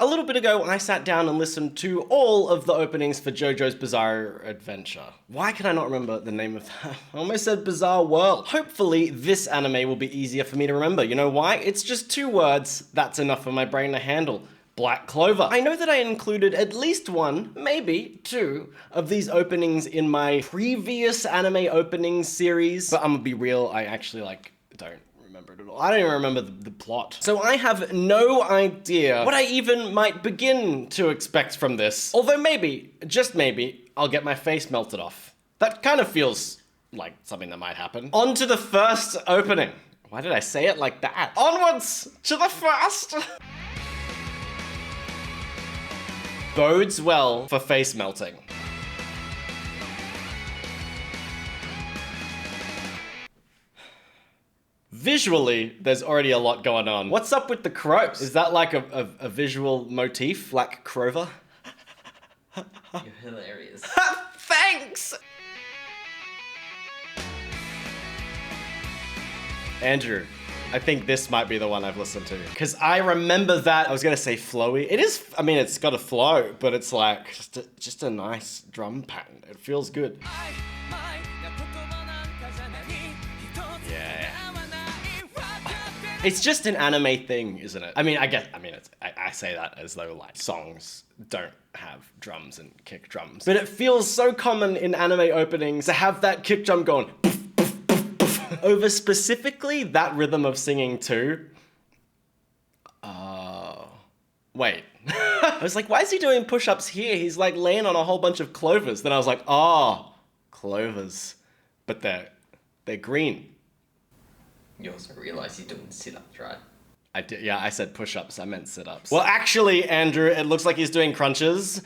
A little bit ago, I sat down and listened to all of the openings for JoJo's Bizarre Adventure. Why can I not remember the name of that? I almost said Bizarre World. Hopefully, this anime will be easier for me to remember. You know why? It's just 2 words. That's enough for my brain to handle. Black Clover. I know that I included at least 1, maybe 2, of these openings in my previous anime openings series, but I'm gonna be real, I actually don't remember it at all. I don't even remember the plot. So I have no idea what I even might begin to expect from this. Although maybe, just maybe, I'll get my face melted off. That kind of feels like something that might happen. On to the first opening. Why did I say it like that? Onwards to the first! Bodes well for face melting. Visually, there's already a lot going on. What's up with the crows? Is that like a visual motif, like Clover? You're hilarious. Thanks! Andrew, I think this might be the one I've listened to. Because I remember that, I was gonna say flowy. It is, I mean, it's got a flow, but it's like, just a nice drum pattern. It feels good. Yeah. It's just an anime thing, isn't it? I mean, I say that as though like songs don't have drums and kick drums. But it feels so common in anime openings to have that kick drum going over specifically that rhythm of singing too. Wait. I was like, why is he doing push-ups here? He's like laying on a whole bunch of clovers. Then I was like, oh, clovers. But they're green. You also realize you're doing sit-ups, right? I did, yeah, I said push-ups, I meant sit-ups. Well, actually, Andrew, it looks like he's doing crunches.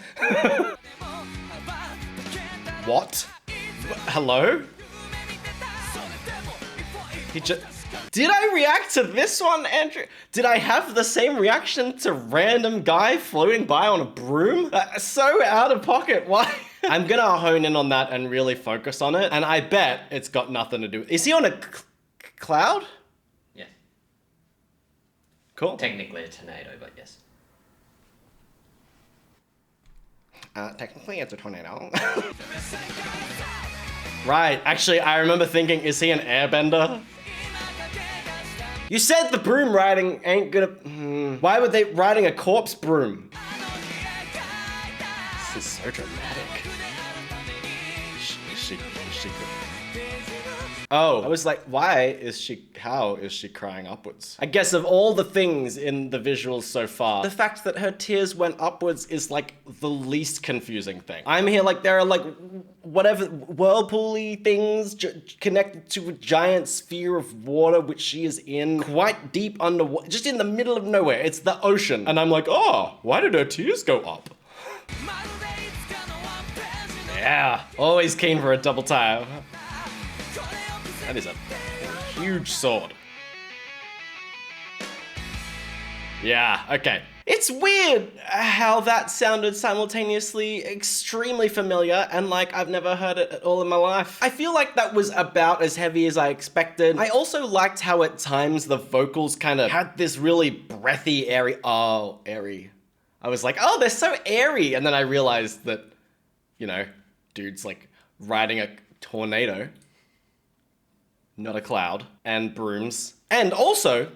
What? Hello? Did I react to this one, Andrew? Did I have the same reaction to random guy floating by on a broom? So out of pocket, why? I'm gonna hone in on that and really focus on it, and I bet it's got nothing to do with... Is he on a cloud? Yeah. Cool. Technically a tornado, but yes. Technically it's a tornado. Right, actually, I remember thinking, is he an airbender? You said the broom riding ain't gonna... Why would they riding a corpse broom? This is so dramatic. She Oh, I was like, how is she crying upwards? I guess of all the things in the visuals so far, the fact that her tears went upwards is like the least confusing thing. I'm here like there are like whatever whirlpool-y things connected to a giant sphere of water which she is in, quite deep underwater, just in the middle of nowhere. It's the ocean. And I'm like, oh, why did her tears go up? Yeah, always keen for a double time. That is a huge sword. Yeah, okay. It's weird how that sounded simultaneously extremely familiar and like I've never heard it at all in my life. I feel like that was about as heavy as I expected. I also liked how at times the vocals kind of had this really breathy, airy. I was like, oh, they're so airy. And then I realized that, you know, dude's like riding a tornado. Not a cloud, and brooms, and also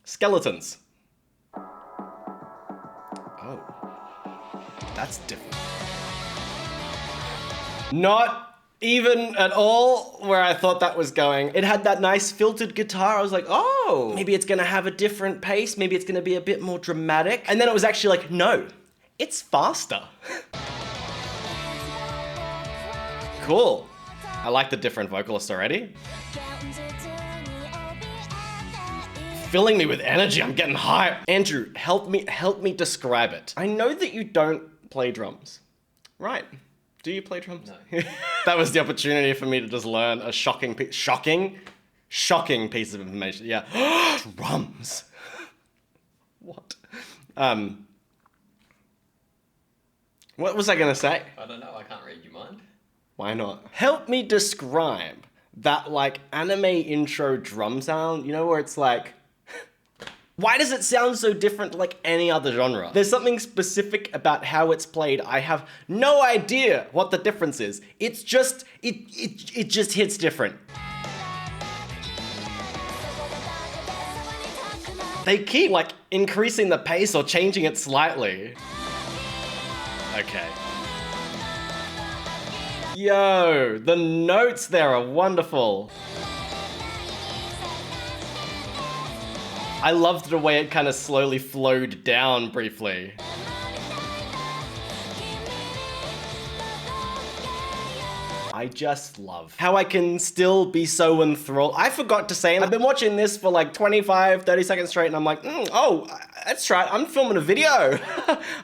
skeletons. Oh, that's different. Not even at all where I thought that was going. It had that nice filtered guitar. I was like, oh, maybe it's gonna have a different pace. Maybe it's gonna be a bit more dramatic. And then it was actually like, no, it's faster. Cool. I like the different vocalists already. Filling me with energy, I'm getting hyped. Andrew, help me describe it. I know that you don't play drums, right? Do you play drums? No. That was the opportunity for me to just learn a shocking piece of information. Yeah, drums. What? What was I gonna say? I don't know, I can't read your mind. Why not? Help me describe that like anime intro drum sound, you know, where it's like, Why does it sound so different to like any other genre? There's something specific about how it's played. I have no idea what the difference is. It's just, it just hits different. They keep like increasing the pace or changing it slightly. Okay. Yo, the notes there are wonderful. I loved the way it kind of slowly flowed down briefly. I just love how I can still be so enthralled. I forgot to say, I've been watching this for like 25, 30 seconds straight, and I'm like, oh, that's right, I'm filming a video.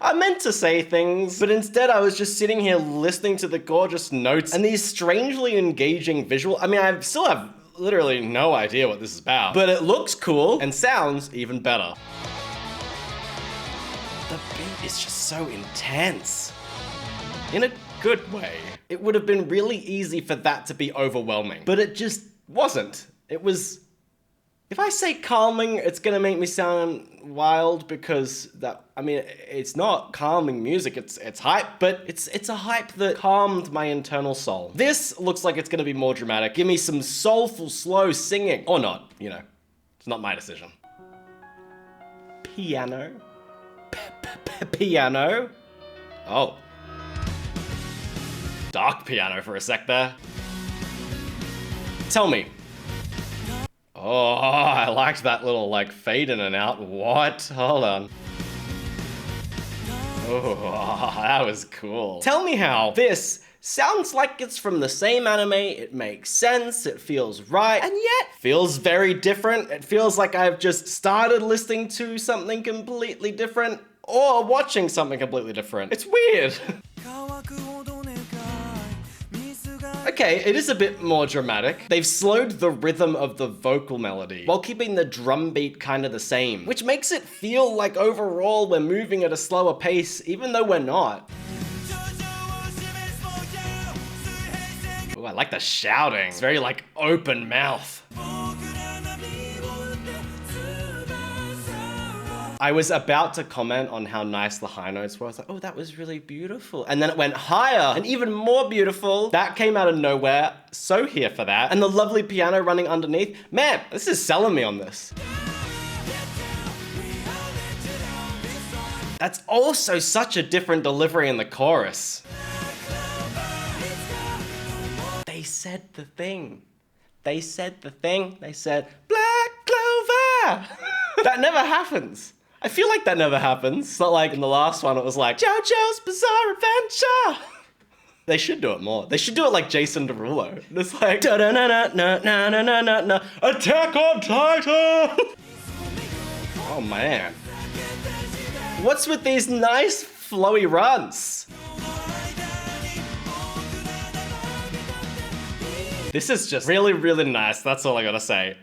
I meant to say things, but instead I was just sitting here listening to the gorgeous notes and these strangely engaging visual. I mean, I still have literally no idea what this is about, but it looks cool and sounds even better. The beat is just so intense. In a good way. It would have been really easy for that to be overwhelming, but it just wasn't. It was, if I say calming, it's gonna make me sound wild because it's not calming music, it's hype, but it's a hype that calmed my internal soul. This looks like it's gonna be more dramatic. Give me some soulful, slow singing. Or not, you know, it's not my decision. Piano. Piano. Oh. Dark piano for a sec there. Tell me. Oh, I liked that little like fade in and out. What? Hold on. Oh, that was cool. Tell me how this sounds like it's from the same anime. It makes sense. It feels right. And yet feels very different. It feels like I've just started listening to something completely different or watching something completely different. It's weird. Okay, it is a bit more dramatic. They've slowed the rhythm of the vocal melody while keeping the drum beat kind of the same, which makes it feel like overall we're moving at a slower pace, even though we're not. Ooh, I like the shouting. It's very like open mouth. I was about to comment on how nice the high notes were. I was like, oh, that was really beautiful. And then it went higher and even more beautiful. That came out of nowhere. So here for that. And the lovely piano running underneath. Man, this is selling me on this. That's also such a different delivery in the chorus. They said the thing. They said the thing. They said, Black Clover. That never happens. I feel like that never happens. It's not like in the last one, it was like, JoJo's Bizarre Adventure. They should do it more. They should do it like Jason Derulo. It's like, da-da-na-na-na-na-na-na-na-na, Attack on Titan! Oh man. What's with these nice flowy runs? This is just really, really nice. That's all I gotta say.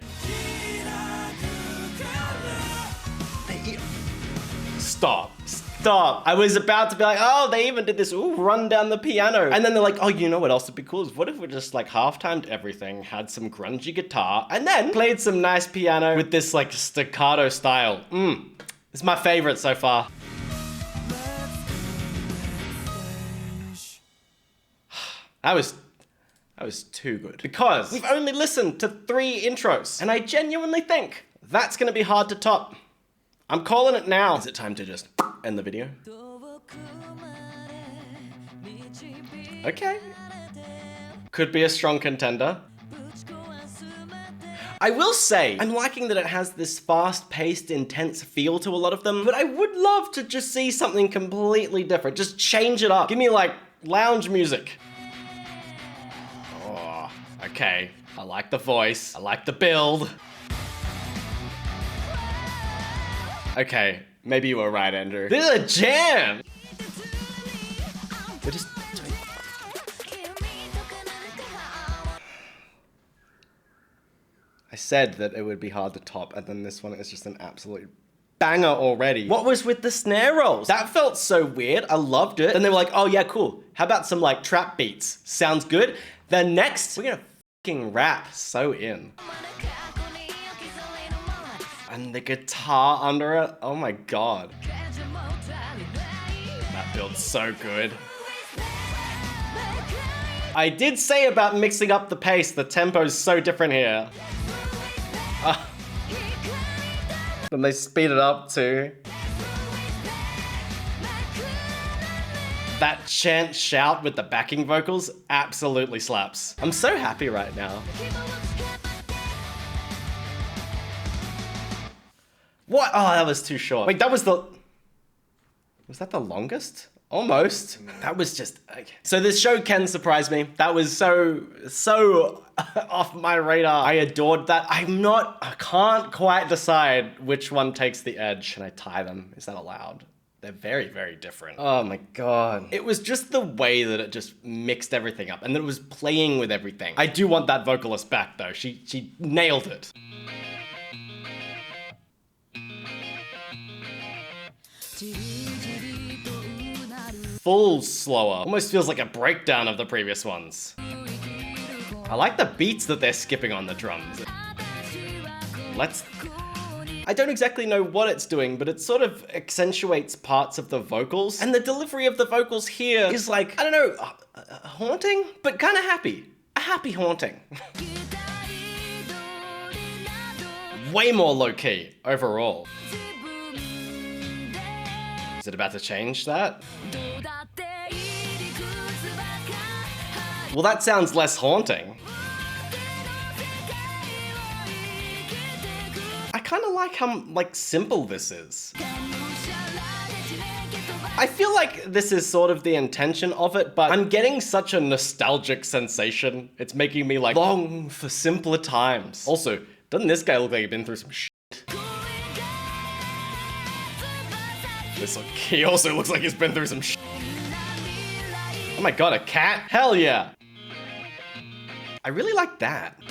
Stop. I was about to be like, oh, they even did this, ooh, run down the piano. And then they're like, oh, you know what else would be cool? Is what if we just like half-timed everything, had some grungy guitar, and then played some nice piano with this like staccato style. It's my favorite so far. That was too good. Because we've only listened to 3 intros, and I genuinely think that's gonna be hard to top. I'm calling it now. Is it time to just end the video? Okay. Could be a strong contender. I will say, I'm liking that it has this fast-paced, intense feel to a lot of them, but I would love to just see something completely different. Just change it up. Give me like lounge music. Oh, okay. I like the voice. I like the build. Okay, maybe you were right, Andrew. This is a jam! We're just... I said that it would be hard to top, and then this one is just an absolute banger already. What was with the snare rolls? That felt so weird. I loved it. Then they were like, oh yeah, cool. How about some like trap beats? Sounds good. Then next, we're gonna fucking rap. So in. And the guitar under it. Oh my god. That build's so good. I did say about mixing up the pace. The tempo's so different here. Then they speed it up too. That chant shout with the backing vocals absolutely slaps. I'm so happy right now. What? Oh, that was too short. Wait, that was the... Was that the longest? Almost. That was just... Okay. So this show can surprise me. That was so off my radar. I adored that. I can't quite decide which one takes the edge. Can I tie them? Is that allowed? They're very, very different. Oh my god. It was just the way that it just mixed everything up and that it was playing with everything. I do want that vocalist back though. She nailed it. Full slower. Almost feels like a breakdown of the previous ones. I like the beats that they're skipping on the drums. I don't exactly know what it's doing, but it sort of accentuates parts of the vocals. And the delivery of the vocals here is like, I don't know, haunting, but kind of happy. A happy haunting. Way more low-key overall. Is it about to change that? Well, that sounds less haunting. I kind of like how simple this is. I feel like this is sort of the intention of it, but I'm getting such a nostalgic sensation. It's making me like long for simpler times. Also, doesn't this guy look like he's been through some shit? He also looks like he's been through some shit. Oh my god, a cat? Hell yeah! I really like that.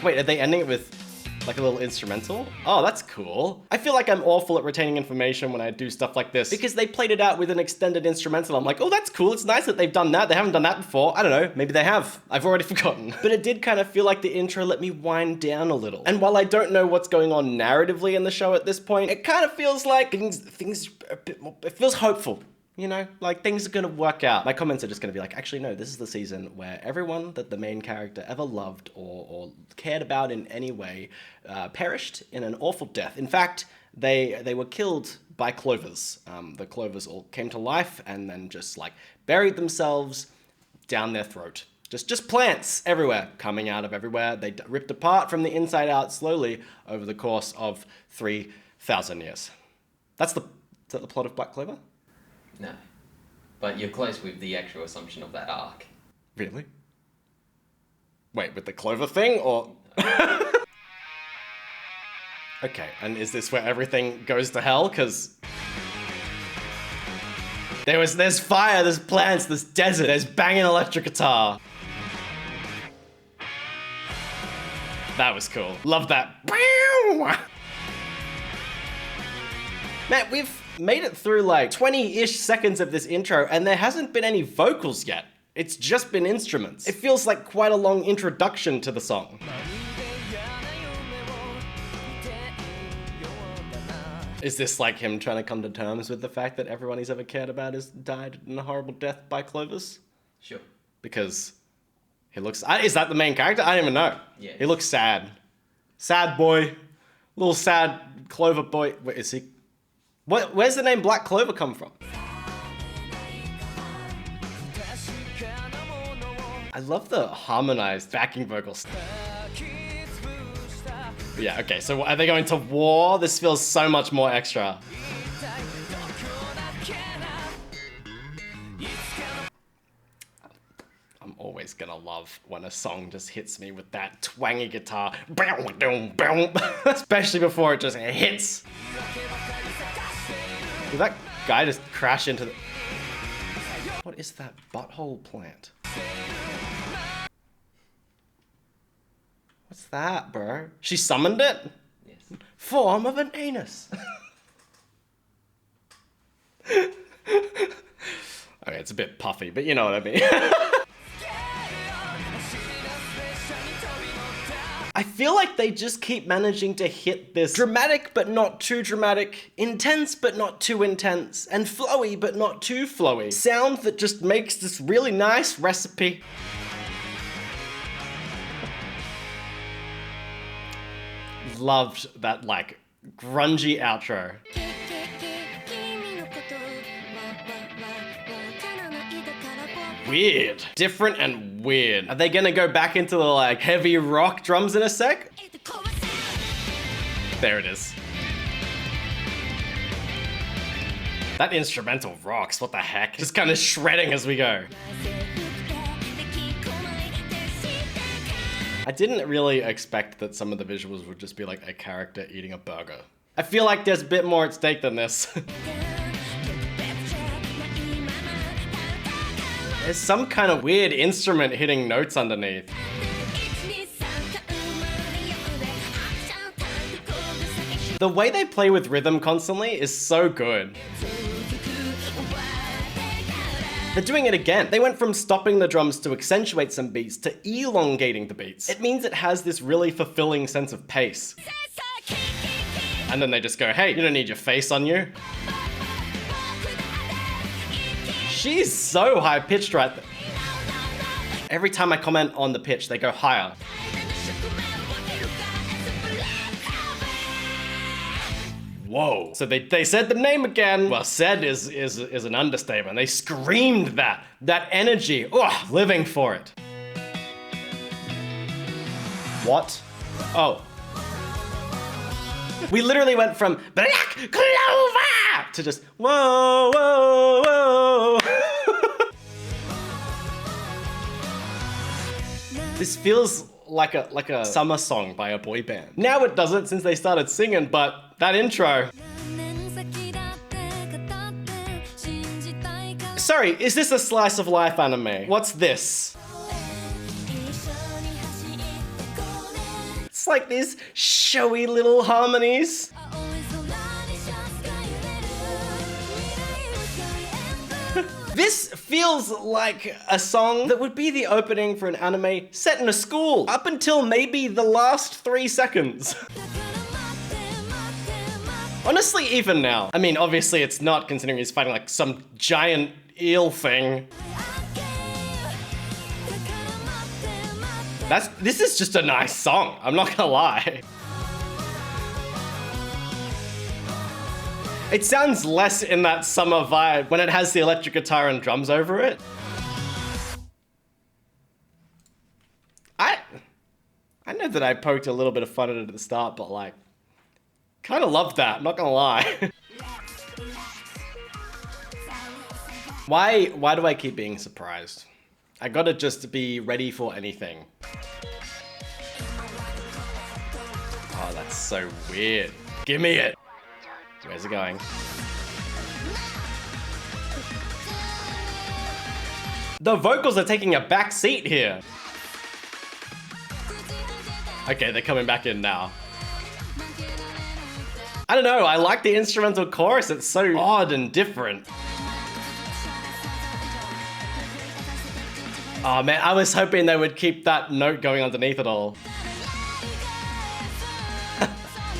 Wait, are they ending it with like a little instrumental? Oh, that's cool. I feel like I'm awful at retaining information when I do stuff like this because they played it out with an extended instrumental. I'm like, oh, that's cool. It's nice that they've done that. They haven't done that before. I don't know. Maybe they have. I've already forgotten. But it did kind of feel like the intro let me wind down a little. And while I don't know what's going on narratively in the show at this point, it kind of feels like things are a bit more, it feels hopeful. You know, like things are gonna work out. My comments are just gonna be like, actually no, this is the season where everyone that the main character ever loved or cared about in any way perished in an awful death. In fact, they were killed by clovers. The clovers all came to life and then just like buried themselves down their throat. Just plants everywhere, coming out of everywhere. They ripped apart from the inside out slowly over the course of 3,000 years. Is that the plot of Black Clover? No. But you're close with the actual assumption of that arc. Really? Wait, with the clover thing, or...? Okay, and is this where everything goes to hell? Because... There's fire, there's plants, there's desert, there's banging electric guitar. That was cool. Love that. Man, we've made it through like 20-ish seconds of this intro and there hasn't been any vocals yet. It's just been instruments. It feels like quite a long introduction to the song. Is this like him trying to come to terms with the fact that everyone he's ever cared about has died in a horrible death by clovers? Sure. Because he looks... Is that the main character? I don't even know. Yeah. He looks sad. Sad boy. Little sad clover boy. Wait, is he... Where's the name Black Clover come from? I love the harmonized backing vocals. Yeah, okay, so are they going to war? This feels so much more extra. I'm always gonna love when a song just hits me with that twangy guitar. Especially before it just hits. Did that guy just crash into the... What is that butthole plant? What's that, bro? She summoned it? Yes. Form of an anus. Okay, it's a bit puffy, but you know what I mean. I feel feel like they just keep managing to hit this dramatic but not too dramatic, intense but not too intense, and flowy but not too flowy sound that just makes this really nice recipe. Loved that like grungy outro. Weird. Different and weird. Are they gonna go back into the like heavy rock drums in a sec? There it is. That instrumental rocks, what the heck? Just kind of shredding as we go. I didn't really expect that some of the visuals would just be like a character eating a burger. I feel like there's a bit more at stake than this. There's some kind of weird instrument hitting notes underneath. The way they play with rhythm constantly is so good. They're doing it again. They went from stopping the drums to accentuate some beats to elongating the beats. It means it has this really fulfilling sense of pace. And then they just go, hey, you don't need your face on you. She's so high-pitched right there. Every time I comment on the pitch, they go higher. Whoa. So they said the name again. Well, said is an understatement. They screamed that energy. Ugh, living for it. What? Oh. We literally went from Black Clover to just whoa, whoa, whoa. This feels like a summer song by a boy band. Now it doesn't since they started singing, but that intro. Sorry, is this a slice of life anime? What's this? It's like these showy little harmonies. This feels like a song that would be the opening for an anime set in a school, up until maybe the last 3 seconds. Honestly, even now. I mean, obviously it's not, considering he's fighting like some giant eel thing. This is just a nice song, I'm not gonna lie. It sounds less in that summer vibe when it has the electric guitar and drums over it. I know that I poked a little bit of fun at it at the start, but like, kind of loved that, not gonna lie. Why do I keep being surprised? I gotta just be ready for anything. Oh, that's so weird. Give me it. Where's it going? The vocals are taking a back seat here. Okay, they're coming back in now. I don't know, I like the instrumental chorus. It's so odd and different. Oh man, I was hoping they would keep that note going underneath it all.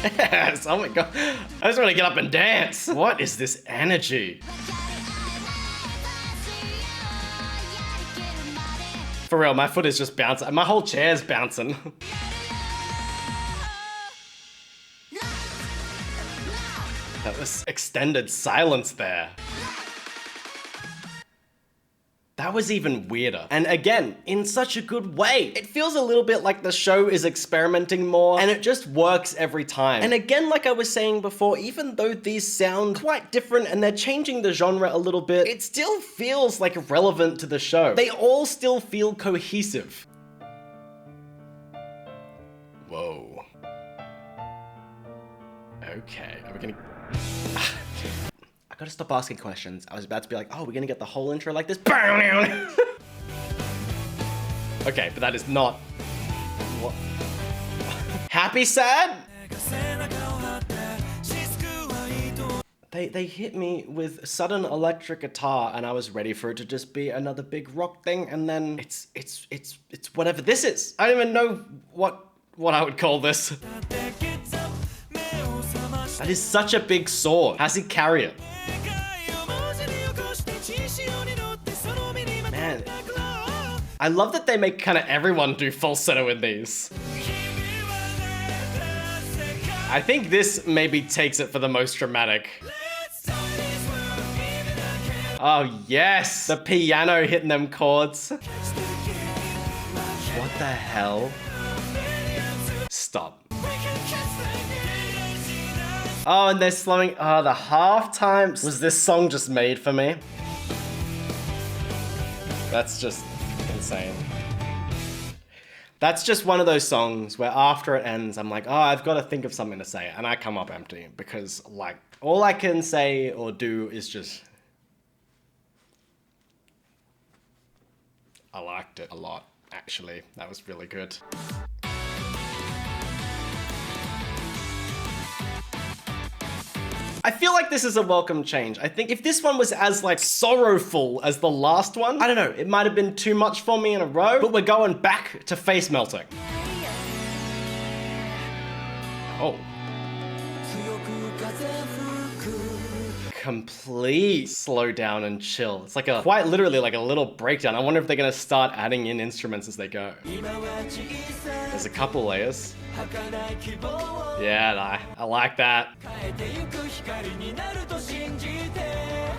Yes, oh my god. I just want to get up and dance. What is this energy? For real, my foot is just bouncing. My whole chair's bouncing. That was extended silence there. That was even weirder. And again, in such a good way. It feels a little bit like the show is experimenting more, and it just works every time. And again, like I was saying before, even though these sound quite different and they're changing the genre a little bit, it still feels like relevant to the show. They all still feel cohesive. Whoa. Okay, are we gonna... I gotta stop asking questions. I was about to be like, oh, we're gonna get the whole intro like this. Okay, but that is not... What? Happy, sad? They hit me with sudden electric guitar and I was ready for it to just be another big rock thing, and then it's whatever this is. I don't even know what what I would call this. That is such a big sword. How's he carry it? Man, I love that they make kind of everyone do falsetto in these. I think this maybe takes it for the most dramatic. Oh yes, the piano hitting them chords. What the hell? Stop. Oh, and they're slowing. Oh, the halftime. Was this song just made for me? That's just insane. That's just one of those songs where after it ends, I'm like, oh, I've got to think of something to say. And I come up empty because, like, all I can say or do is just... I liked it a lot, actually. That was really good. I feel like this is a welcome change. I think if this one was as like sorrowful as the last one, I don't know, it might have been too much for me in a row, but we're going back to face melting. Oh. Complete slow down and chill. It's like a, quite literally like a little breakdown. I wonder if they're gonna start adding in instruments as they go. There's a couple layers. Yeah, I like that.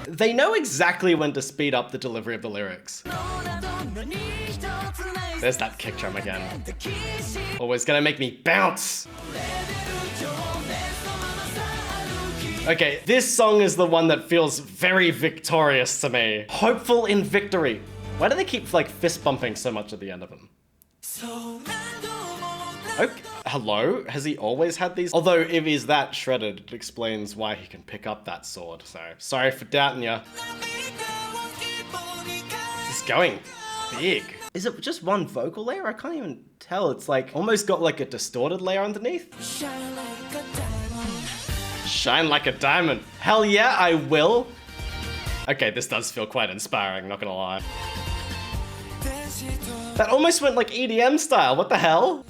They know exactly when to speed up the delivery of the lyrics. There's that kick drum again. Always gonna make me bounce. Okay, this song is the one that feels very victorious to me. Hopeful in victory. Why do they keep like fist bumping so much at the end of them? Okay. Hello? Has he always had these? Although if he's that shredded, it explains why he can pick up that sword. So sorry for doubting ya. It's going big. Is it just one vocal layer? I can't even tell. It's like almost got like a distorted layer underneath. Shine like a diamond. Hell yeah, I will. Okay, this does feel quite inspiring, not gonna lie. That almost went like EDM style, what the hell?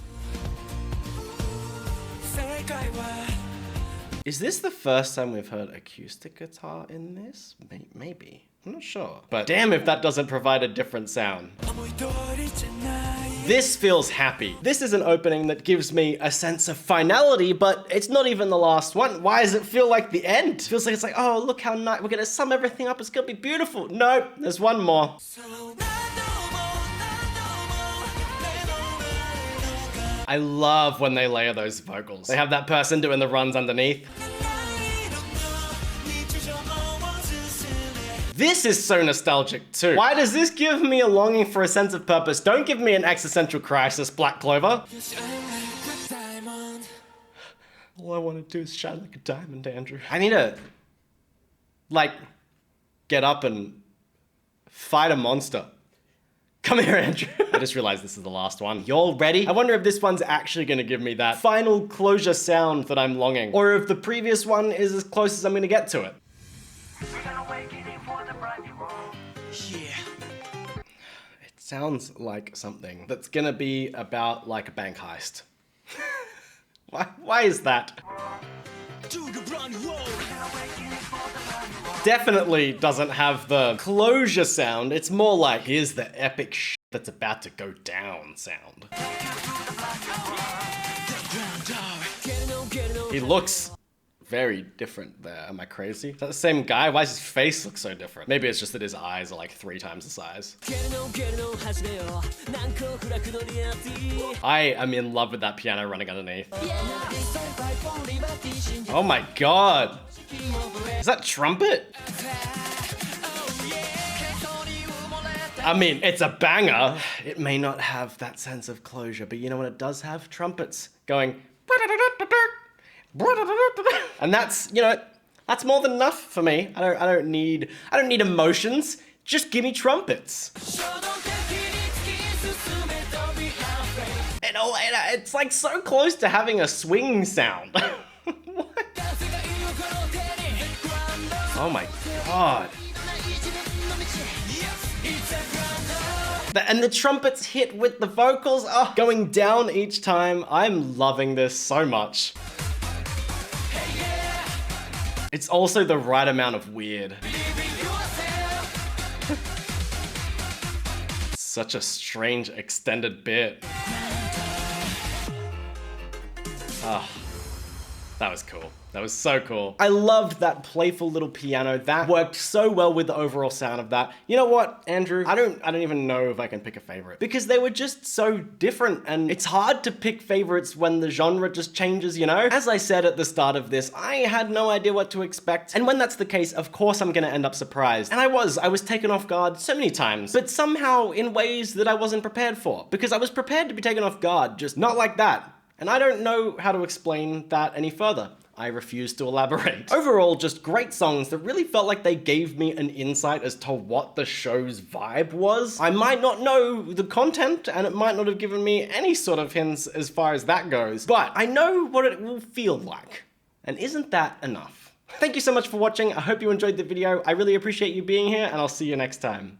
Is this the first time we've heard acoustic guitar in this? Maybe, I'm not sure. But damn if that doesn't provide a different sound. This feels happy. This is an opening that gives me a sense of finality, but it's not even the last one. Why does it feel like the end? It feels like it's like, oh, look how nice, we're gonna sum everything up, it's gonna be beautiful. Nope, there's one more. I love when they layer those vocals. They have that person doing the runs underneath. This is so nostalgic too. Why does this give me a longing for a sense of purpose? Don't give me an existential crisis, Black Clover. All I want to do is shine like a diamond, Andrew. I need to, like, get up and fight a monster. Come here, Andrew. I just realized this is the last one. Y'all ready? I wonder if this one's actually gonna give me that final closure sound that I'm longing, or if the previous one is as close as I'm gonna get to it. Yeah. It sounds like something that's gonna be about like a bank heist. Why is that? Definitely doesn't have the closure sound. It's more like, here's the epic shit that's about to go down sound. He looks very different there. Am I crazy? Is that the same guy? Why does his face look so different? Maybe it's just that his eyes are like 3 times the size. I am in love with that piano running underneath. Oh my god! Is that trumpet? I mean, it's a banger. It may not have that sense of closure, but you know what it does have? Trumpets going. And that's, you know, that's more than enough for me. I don't need emotions. Just give me trumpets. It's like so close to having a swing sound. What? Oh my god. And the trumpets hit with the vocals, going down each time. I'm loving this so much. It's also the right amount of weird. Such a strange extended bit. That was cool. That was so cool. I loved that playful little piano. That worked so well with the overall sound of that. You know what, Andrew? I don't even know if I can pick a favorite because they were just so different, and it's hard to pick favorites when the genre just changes, you know? As I said at the start of this, I had no idea what to expect. And when that's the case, of course I'm gonna end up surprised. And I was taken off guard so many times, but somehow in ways that I wasn't prepared for, because I was prepared to be taken off guard, just not like that. And I don't know how to explain that any further. I refuse to elaborate. Overall, just great songs that really felt like they gave me an insight as to what the show's vibe was. I might not know the content, and it might not have given me any sort of hints as far as that goes, but I know what it will feel like. And isn't that enough? Thank you so much for watching. I hope you enjoyed the video. I really appreciate you being here, and I'll see you next time.